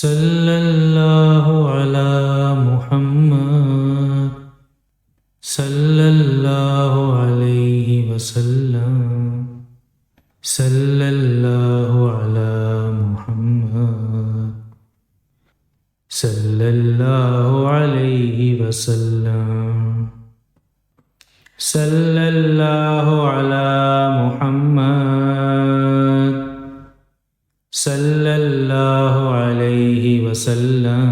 सल्लल्लाहु अला मुहम्मद सल्लल्लाहु अलैहि वसल्लम सल्लल्लाहु अला मुहम्मद सल्लल्लाहु अलैहि वसल्लम सल्लल्लाहु अला मुहम्मद सल्लल्लाहु अलैहि वसल्लम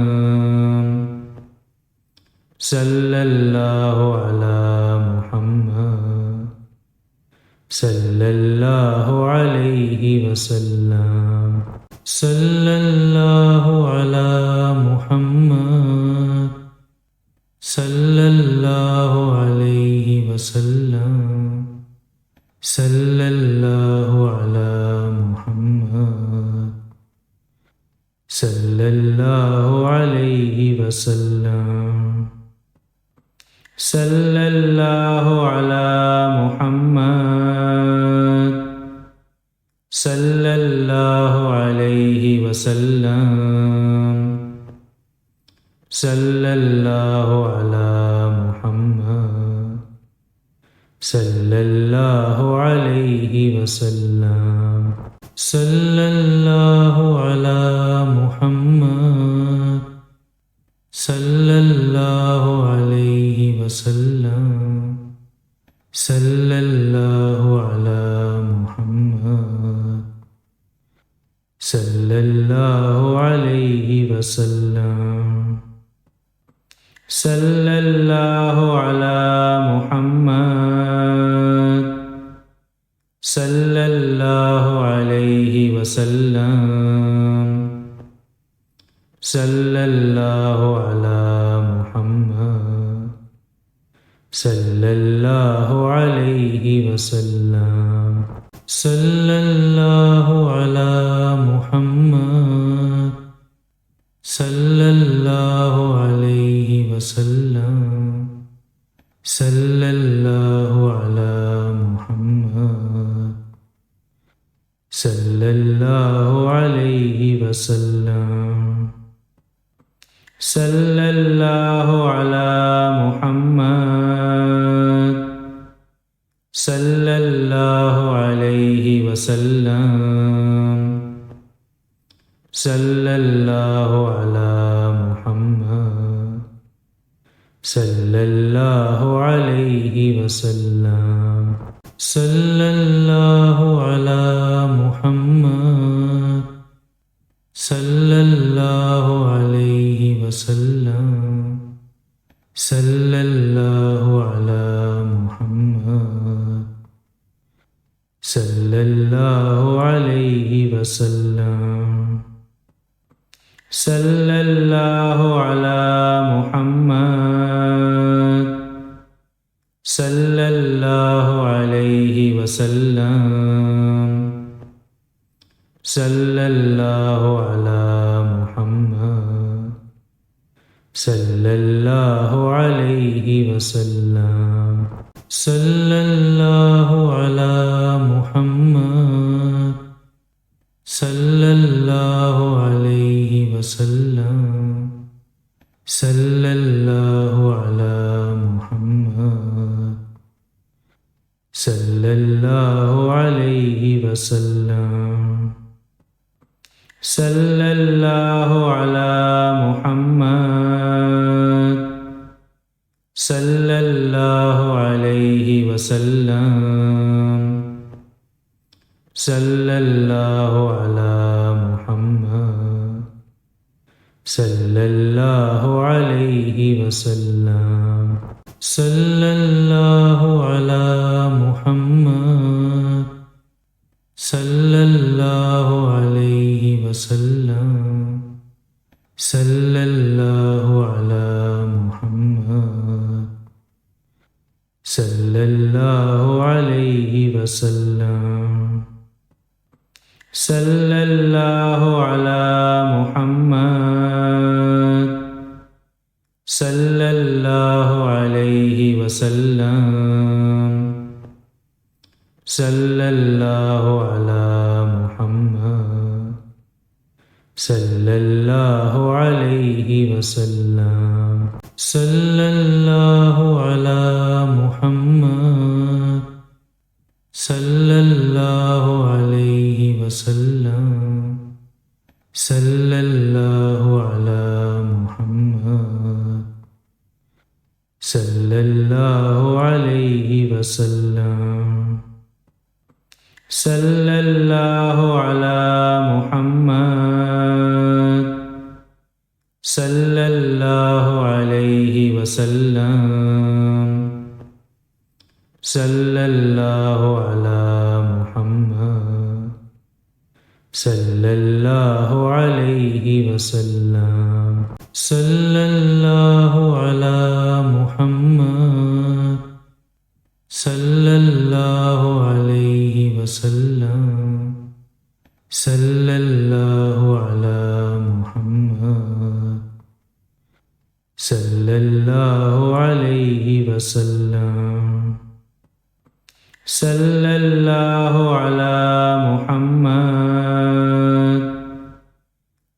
सल्लल्लाहु अला मुहम्मद सल्लल्लाहु अलैहि वसल्लम सल्लल्लाहु अला मुहम्मद सल्लल्लाहु अलैहि वसल्लम सल्लल्लाहु अला मुहम्मद सल्लल्लाहु अलैहि वसल्लम सल्लल्लाहु अला मुहम्मद सल्लल्लाहु अलैहि वसल्लम सल्लल्लाहु अला मुहम्मद सल्लल्लाहु अलैहि वसल्लम सल्लल्लाहु अला मुहम्मद सल्लल्लाहु अलैहि वसल्लम सल्लल्लाहु अला मुहम्मद सल्लल्लाहु अलैहि वसल्लम सल्लल्लाहु अला मुहम्मद सल्लल्लाहु अलैहि वसल्लम सल्लल्लाहु अला मुहम्मद सल्लल्लाहु अलैहि वसल्लम सल्लल्लाहु अला मुहम्मद सल्लल्लाहु अलैहि वसल्लम सल्लल्लाहु अला मुहम्मद सल्लल्लाहु अलैहि वसल्लम सल्लल्लाहु अला मुहम्मद सल्लल्लाहु अलैहि वसल्लम सल्लल्लाहु अला मुहम्मद सल्लल्लाहु अलैहि वसल्लम सल्लल्लाहु अला मुहम्मद सल्लल्लाहु अलैहि वसल्लम सल्लल्लाहु अला मुहम्मद सल्लल्लाहु अलैहि वसल्लम सल्लल्लाहु अला मुहम्मद सल्लल्लाहु अलैहि वसल्लम सल्लल्लाहु अला मुहम्मद सल्लल्लाहु अलैहि वसल्लम सल्लल्लाहु अला मुहम्मद सल्लल्लाहु अलैहि वसल्लम सल्लल्लाहु अला मुहम्मद सल्लल्लाहु अलैहि वसल्लम सल्लल्लाहु अला मुहम्मद सल्लल्लाहु अलैहि वसल्लम सल्लल्लाहु अला मुहम्मद सल्लल्लाहु अलैहि वसल्लम सल्लल्लाहु अला मुहम्मद सल्लल्लाहु अलैहि वसल्लम सल्लल्लाहु अला मुहम्मद सल्लल्लाहु अलैहि वसल्लम सल्लल्लाहु अला मुहम्मद सल्लल्लाहु अलैहि वसल्लम सल्लल्लाहु अला मुहम्मद सल्लल्लाहु अलैहि वसल्लम सल्लल्लाहु अला मुहम्मद सल्लल्लाहु अलैहि वसल्लम सल्लल्लाहु अला मुहम्मद सल्लल्लाहु अलैहि वसल्लम सल्लल्लाहु अला मुहम्मद सल्लल्लाहु अलैहि वसल्लम सल्लल्लाहु अला मुहम्मद सल्लल्लाहु अलैहि वसल्लम सल्लल्लाहु अला मुहम्मद सल्लल्लाहु अलैहि वसल्लम सल्लल्लाहु अला मुहम्मद सल्लल्लाहु अलैहि वसल्लम सल्लल्लाहु अला मुहम्मद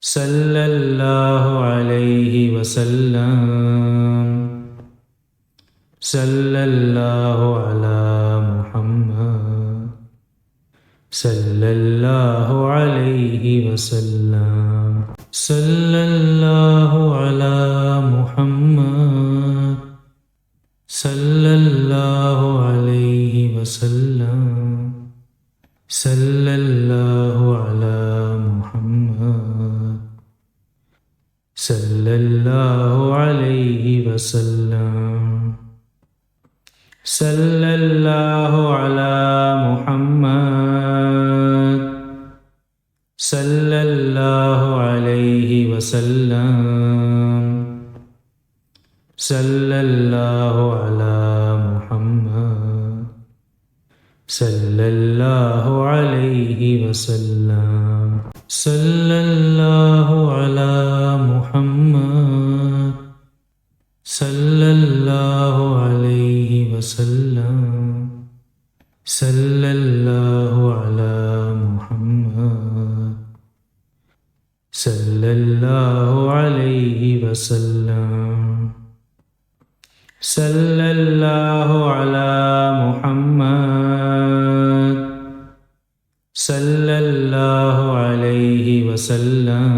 सल्लल्लाहु अलैहि वसल्लम सल्लल्लाहु अला मुहम्मद सल्लल्लाहु अलैहि वसल्लम सल्लल्लाहु अला मुहम्मद सल्लल्लाहु अलैहि वसल्लम सल्लल्लाहु अला मुहम्मद सल्लल्लाहु अलैहि वसल्लम सल्लल्लाहु अला मुहम्मद सल्लल्लाहु अलैहि वसल्लम सल्लल्लाहु अला मुहम्मद सल्लल्लाहु अलैहि वसल्लम सल्लल्लाहु अला मुहम्मद सल्लल्लाहु अलैहि वसल्लम सल्लल्लाहु अला मुहम्मद सल्लल्लाहु अलैहि वसल्लम सल्लल्लाहु अला मुहम्मद सल्लल्लाहु अलैहि वसल्लम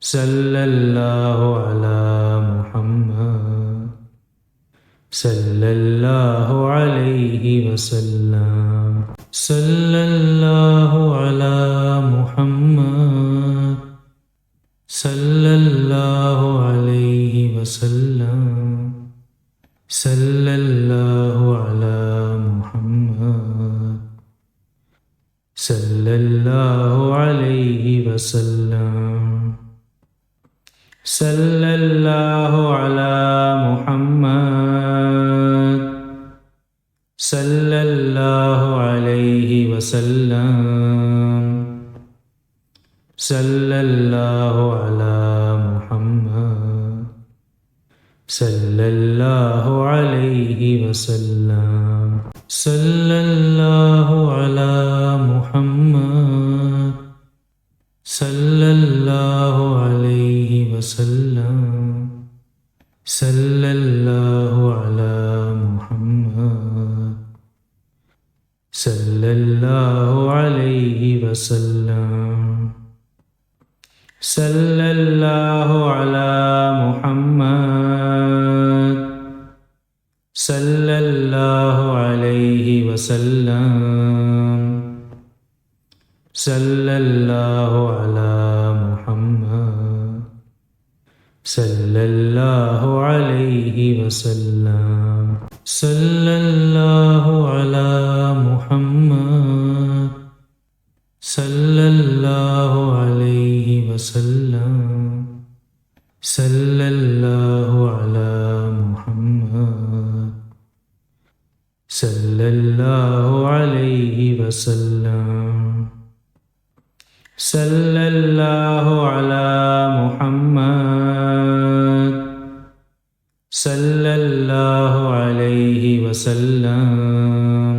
सल्लल्लाहु अला मुहम्मद सल्लल्लाहु अलैहि वसल्लम सल्लल्लाहु अला मुहम्मद सल्लल्लाहु अलैहि वसल्लम सल्लल्लाहु अला मुहम्मद सल्लल्लाहु अलैहि वसल्लम सल्लल्लाहु अला मुहम्मद सल्लल्लाहु अलैहि वसल्लम सल्लल्लाहु अला मुहम्मद सल्लल्लाहु अलैहि वसल्लम सल्लल्लाहु अला मुहम्मद सल्लल्लाहु अलैहि वसल्लम सल्लल्लाहु अला मुहम्मद सल्लल्लाहु अलैहि वसल्लम सल्लल्लाहु अला मुहम्मद सल्लल्लाहु अलैहि वसल्लम सल्लल्लाहु अला मुहम्मद सल्लल्लाहु अलैहि वसल्लम सल्लल्लाहु अला मुहम्मद सल्लल्लाहु अलैहि वसल्लम सल्लल्लाहु अला मुहम्मद सल्लल्लाहु अलैहि वसल्लम सल्लल्लाहु अला मुहम्मद सल्लल्लाहु अलैहि वसल्लम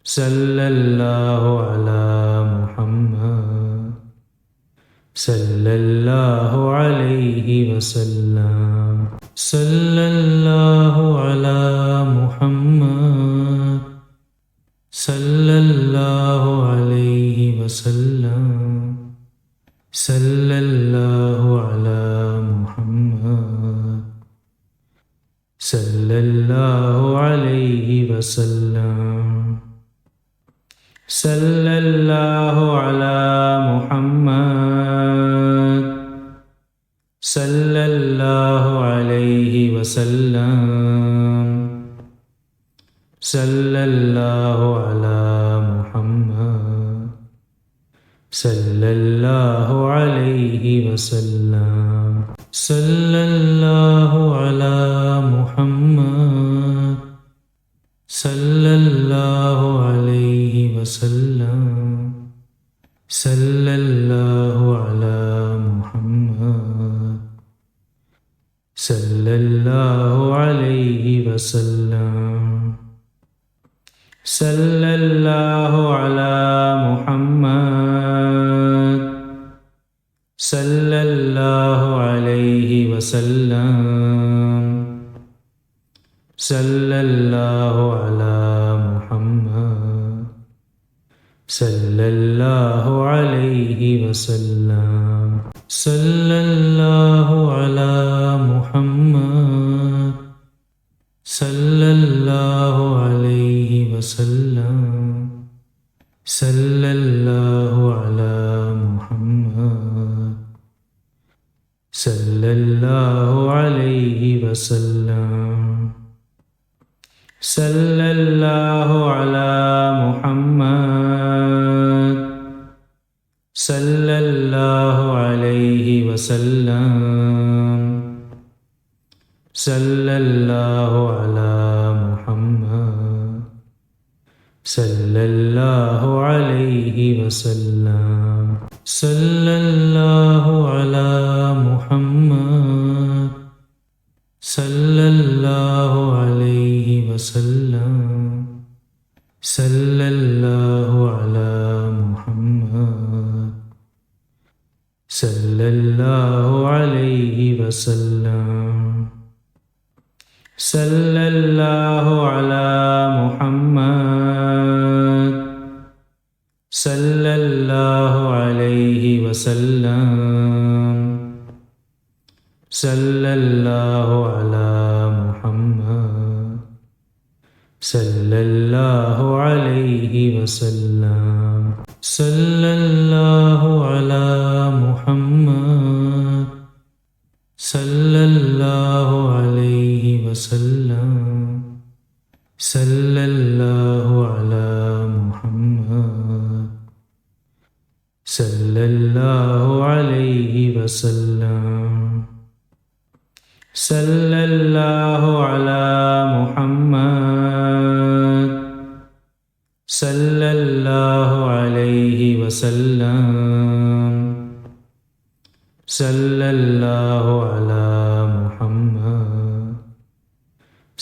सल्लल्लाहु अला मुहम्मद सल्लल्लाहु अलैहि वसल्लम सल्लल्लाहु अला मुहम्मद सल्लल्लाहु अलैहि वसल्लम सल्लल्लाहु अला मुहम्मद सल्लल्लाहु अलैहि वसल्लम सल्लल्लाहु अला मुहम्मद सल्लल्लाहु अलैहि वसल्लम सल्लल्लाहु अला मुहम्मद सल्लल्लाहु अलैहि वसल्लम सल्लल्लाहु अला मुहम्मद सल्लल्लाहु अलैहि वसल्लम सल्लल्लाहु अला मुहम्मद सल्लल्लाहु अलैहि वसल्लम सल्लल्लाहु अला मुहम्मद सल्लल्लाहु अलैहि वसल्लम सल्लल्लाहु अला मुहम्मद सल्लल्लाहु अलैहि वसल्लम सल्लल्लाहु अला मुहम्मद सल्लल्लाहु अलैहि वसल्लम सल्लल्लाहु अला मुहम्मद सल्लल्लाहु अलैहि वसल्लम सल्लल्लाहु अला मुहम्मद सल्लल्लाहु अलैहि वसल्लम सल्लल्लाहु अला मुहम्मद सल्लल्लाहु अलैहि वसल्लम सल्लल्लाहु अला मुहम्मद सल्लल्लाहु अलैहि वसल्लम सल्लल्लाहु अला मुहम्मद सल्लल्लाहु अलैहि वसल्लम सल्लल्लाहु अला मुहम्मद सल्लल्लाहु अलैहि वसल्लम सल्लल्लाहु अला मुहम्मद सल्लल्लाहु अलैहि वसल्लम सल्लल्लाहु अला मुहम्मद सल्लल्लाहु अलैहि वसल्लम सल्लल्लाहु अला मुहम्मद सल्लल्लाहु अलैहि वसल्लम सल्लल्लाहु अला मुहम्मद सल्लल्लाहु अलैहि वसल्लम सल्लल्लाहु अला मुहम्मद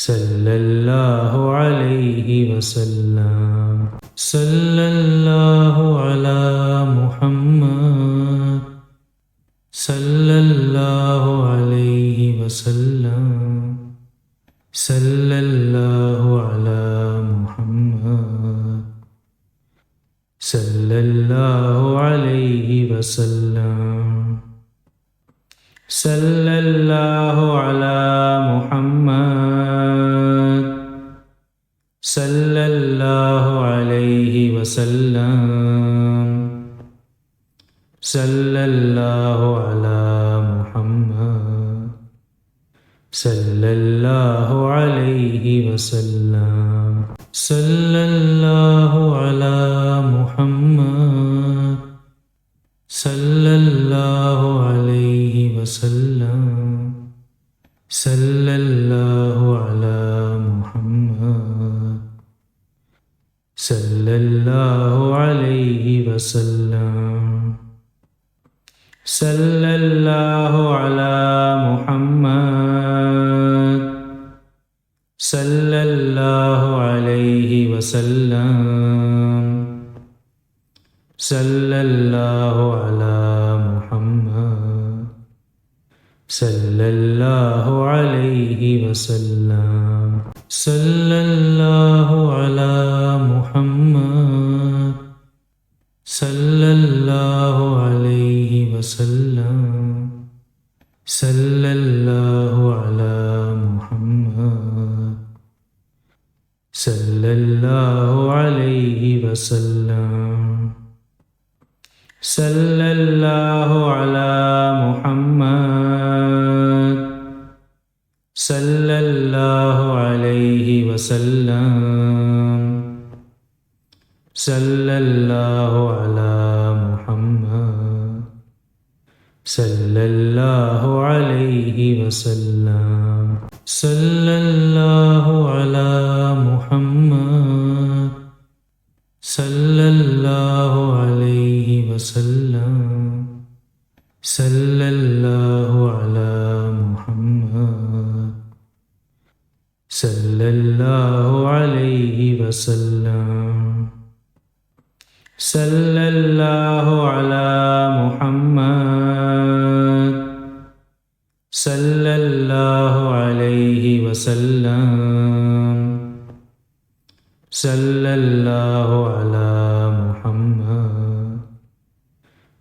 सल्लल्लाहु अलैहि वसल्लम सल्लल्लाहु अला मुहम्मद सल्लल्लाहु अलैहि वसल्लम सल्लल्लाहु अला मुहम्मद सल्लल्लाहु अलैहि वसल्लम सल्लल्लाहु अला मुहम्मद सल्लल्लाहु अलैहि वसल्लम सल्लल्लाहु अला मुहम्मद सल्लल्लाहु अलैहि वसल्लम सल्लल्लाहु अला मुहम्मद सल्लल्लाहु अलैहि वसल्लम सल्लल्लाहु अला मुहम्मद सल्लल्लाहु अलैहि वसल्लम सल्लल्लाहु अला मुहम्मद सल्लल्लाहु अलैहि वसल्लम सल्लल्लाहु अला मुहम्मद सल्लल्लाहु अलैहि वसल्लम सल्लल्लाहु अला मुहम्मद सल्लल्लाहु अलैहि वसल्लम सल्लल्लाहु अला मुहम्मद सल्लल्लाहु अलैहि वसल्लम सल्लल्लाहु अला मुहम्मद सल्लल्लाहु अलैहि वसल्लम सल्लल्लाहु अला मुहम्मद सल्लल्लाहु अलैहि वसल्लम सल्लल्लाहु अला मुहम्मद सल्लल्लाहु अलैहि वसल्लम सल्लल्लाहु अला मुहम्मद सल्लल्लाहु अलैहि वसल्लम सल्लल्लाहु अला मुहम्मद सल्लल्लाहु अलैहि वसल्लम सल्लल्लाहु अला मुहम्मद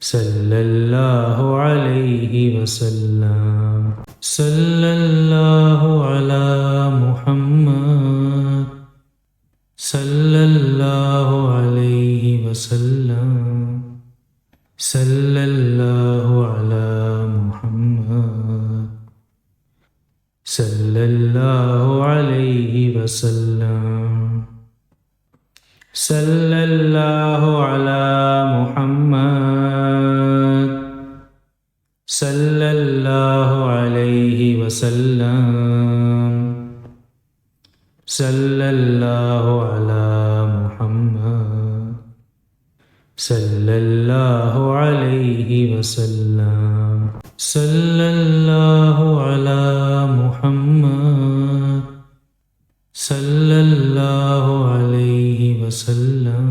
सल्लल्लाहु अलैहि वसल्लम सल्लल्लाहु अला मुहम्मद सल्लल्लाहु अलैहि वसल्लम सल्लल्लाहु अला मुहम्मद सल्लल्लाहु अलैहि वसल्लम सल्लल्लाहु अला मुहम्मद सल्लल्लाहु अलैहि वसल्लम सल्लल्लाहु अला मुहम्मद सल्लल्लाहु अलैहि वसल्लम सल्लल्लाहु अला मुहम्मद सल्लल्लाहु अलैहि वसल्लम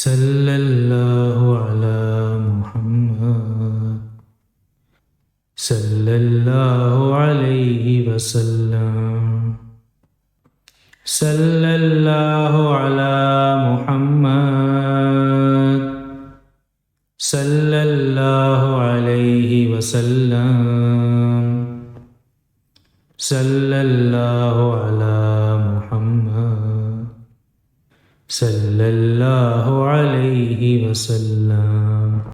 सल्लल्लाहु अला मुहम्मद सल्लल्लाहु अलैहि वसल्लम सल्लल्लाहु अला मुहम्मद सल्लल्लाहु अलैहि वसल्लम सल्लल्लाहु अला मुहम्मद सल्लल्लाहु अलैहि वसल्लम